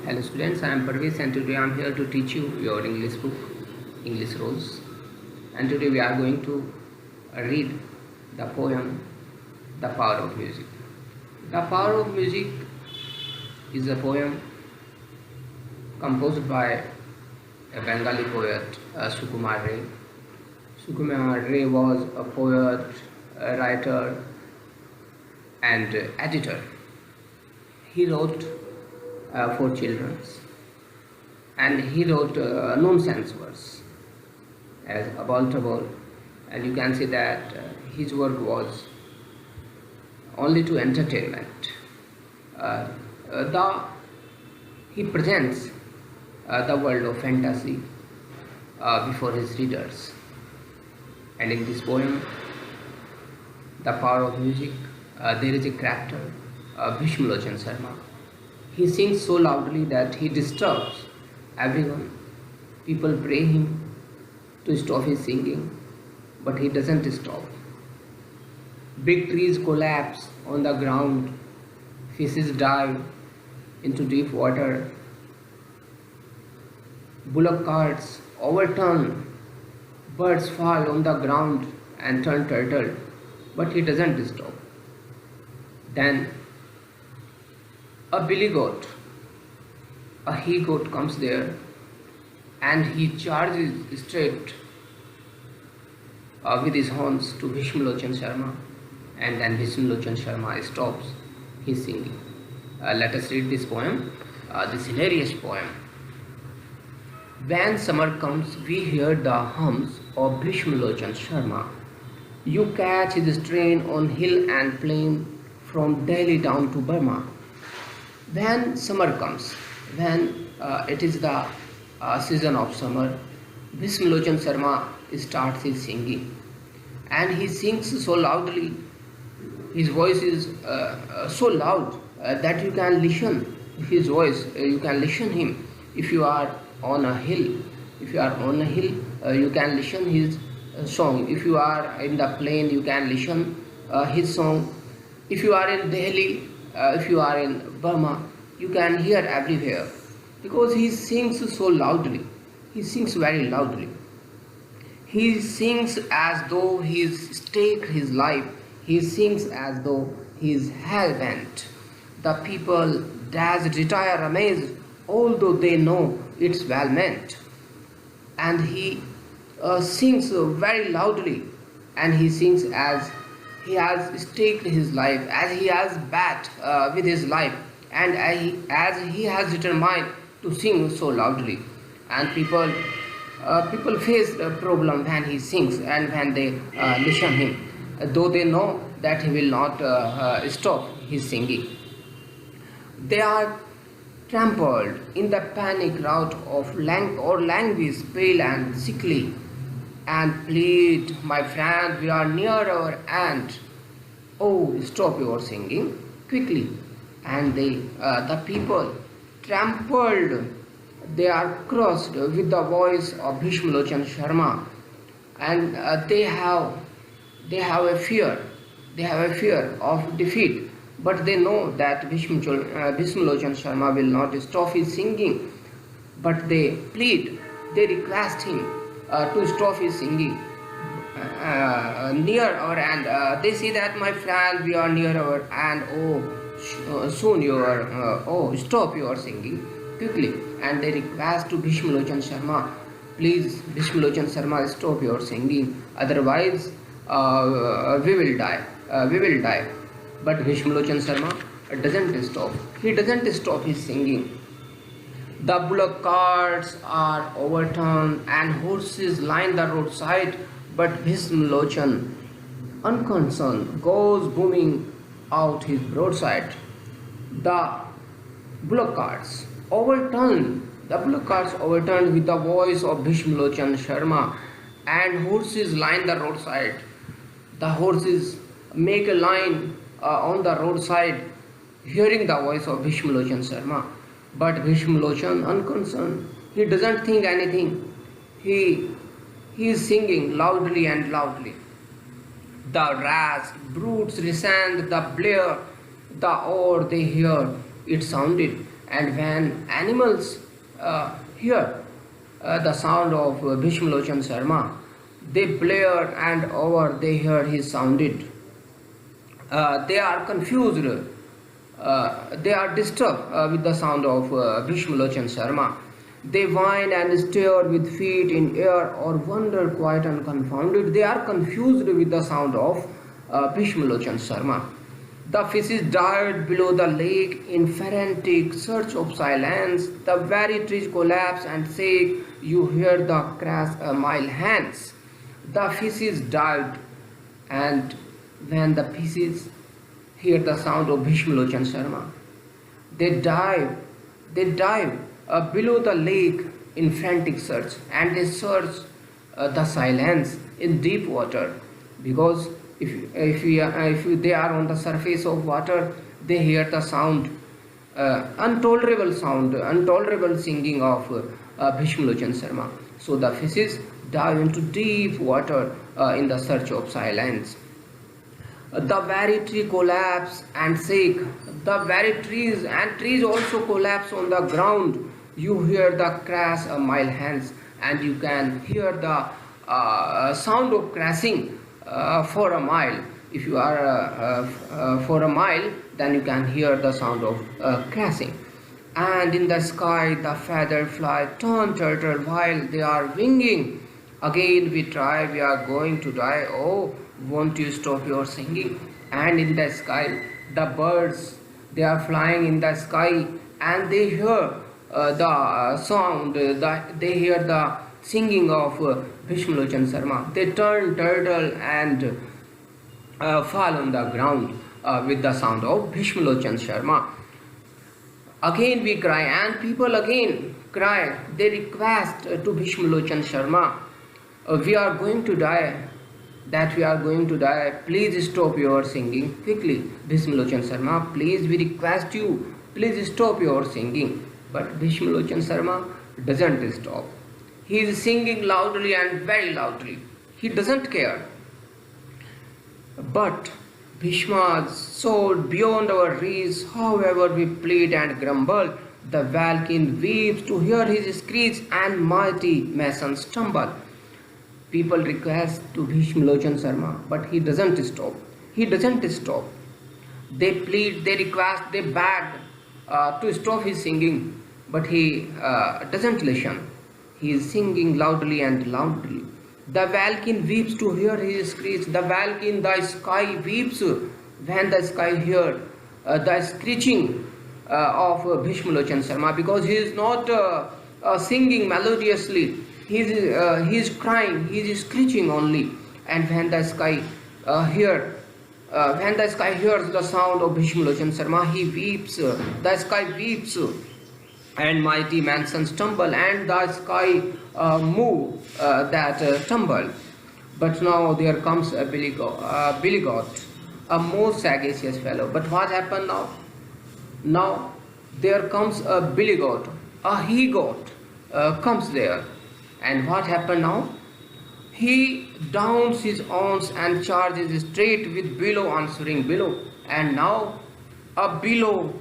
Hello students, I am Pervesh and today I am here to teach you your English book, English Rules. And today we are going to read the poem, The Power of Music. The Power of Music is a poem composed by a Bengali poet, Sukumar Ray. Sukumar Ray was a poet, a writer and editor. He wrote for children and he wrote nonsense verse as about and you can see that his work was only to entertainment. He presents the world of fantasy before his readers, and in this poem, The Power of Music, there is a character, Bhishma Sharma. He sings so loudly that he disturbs everyone. People pray him to stop his singing, but he doesn't stop. Big trees collapse on the ground, fishes dive into deep water, bullock carts overturn, birds fall on the ground and turn turtle, but he doesn't stop. Then a billy goat, a he goat comes there and he charges straight with his horns to Bhishma Sharma, and then Bhishma Sharma stops his singing. Let us read this poem, this hilarious poem. When summer comes, we hear the hums of Bhishma Sharma. You catch his strain on hill and plain from Delhi down to Burma. When summer comes, when it is the season of summer, Bhishma Sharma starts his singing, and he sings so loudly. His voice is so loud that you can listen his voice. You can listen him if you are on a hill. If you are on a hill, you can listen his song. If you are in the plain, you can listen his song. If you are in Delhi, if you are in Burma, you can hear everywhere, because he sings so loudly. He sings very loudly. He sings as though he's staked his life. He sings as though he is hell-bent. The people dash retire amazed, although they know it's well meant. And he sings very loudly, and he sings as he has staked his life, as he has bet with his life, and as he has determined to sing so loudly. And people face a problem when he sings and when they listen him, though they know that he will not stop his singing. They are trampled in the panic rout of language, pale and sickly, and plead, my friend, we are near our end. Oh, stop your singing quickly. And the people trampled, they are crushed with the voice of Bhishma Sharma, and they have a fear. They have a fear of defeat, but they know that Bhishma Sharma will not stop his singing. But they plead, they request him to stop his singing near our end. They say that, my friend, we are near our end. Oh, soon you are. Stop your singing quickly. And they request to Bhishma Sharma, please, Bhishma Sharma, stop your singing. Otherwise, we will die. We will die. But Bhishma Sharma doesn't stop. He doesn't stop his singing. The bullock carts are overturned and horses line the roadside, but Bhishma unconcerned, goes booming out his broadside. The bullock carts overturned with the voice of Bhishma Sharma, and horses line the roadside. The horses make a line on the roadside, hearing the voice of Bhishma Sharma. But Bhishma unconcerned, he doesn't think anything. He is singing loudly and loudly. The rasp brutes resent the blare, the oar they hear, it sounded. And when animals hear the sound of Bhishmalochan Sharma, they blare, and over they hear his sounded. They are confused, they are disturbed with the sound of Bhishmalochan Sharma. They whine and stare with feet in air, or wonder quite unconfounded. They are confused with the sound of Bhishmalochan Sharma. The fishes dived below the lake in frantic search of silence. The very trees collapse and shake. You hear the crash a mile hence. The fishes dived, and when the fishes hear the sound of Bhishmalochan Sharma, they dive below the lake in frantic search, and they search the silence in deep water, because if they are on the surface of water, they hear the sound, intolerable singing of Bhishmalochan Sharma. So the fishes dive into deep water in the search of silence. The very tree collapse and shake. The very trees also collapse on the ground. You hear the crash a mile hence, and you can hear the sound of crashing for a mile. If you are for a mile, then you can hear the sound of crashing. And in the sky the feathered fly turn turtle while they are winging. Again we try, we are going to die. Oh, won't you stop your singing? And in the sky the birds, they are flying in the sky, and they hear the sound, they hear the singing of Bhishmalochan Sharma. They turn turtle and fall on the ground with the sound of Bhishmalochan Sharma. Again we cry, and people again cry. They request to Bhishmalochan Sharma, we are going to die, that we are going to die. Please stop your singing quickly. Bhishmalochan Sharma, please, we request you, please stop your singing. But Bhishmalochan Sharma doesn't stop. He is singing loudly and very loudly. He doesn't care. But Bhishma's soared beyond our reach. However we plead and grumble, the Valkyrie weeps to hear his screech, and mighty masons stumble. People request to Bhishmalochan Sharma, but he doesn't stop. He doesn't stop. They plead, they request, they beg to stop his singing, but he doesn't listen. He is singing loudly and loudly. The Valkyrie weeps to hear his screech. The Valkyrie in the sky weeps when the sky hears the screeching of Bhishmalochan Sharma, because he is not singing melodiously. He is crying, he is screeching only. And when the sky hears the sound of Bhishmalochan Sharma, he weeps. The sky weeps, and mighty mansions tumble, and the sky move that tumble. But now there comes a billy goat, a most sagacious fellow. But what happened now? Now there comes a billy goat, a he goat comes there. And what happened now? He downs his horns and charges straight with billow answering billow. And now a billow,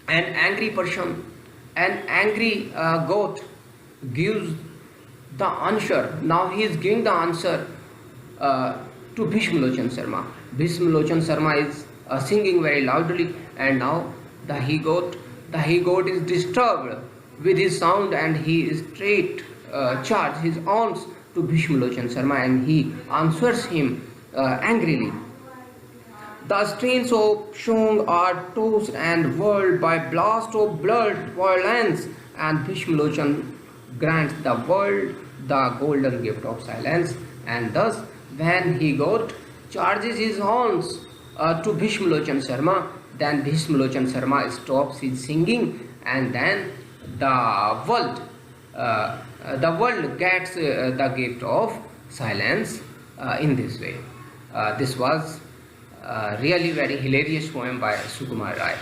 an angry person, an angry goat gives the answer. Now he is giving the answer to Bhishmalochan Sharma. Bhishmalochan Sharma is singing very loudly, and now the he goat is disturbed with his sound, and he is straight charge his horns to Bhishmalochan Sharma, and he answers him angrily. The strains of song are tossed and whirled by blast of blood violence, and Bhishmalochan grants the world the golden gift of silence. And thus, when he goat charges his horns to Bhishmalochan Sharma, then Bhishmalochan Sharma stops his singing, and then the world gets the gift of silence in this way. This was really very hilarious poem by Sukumar Rai.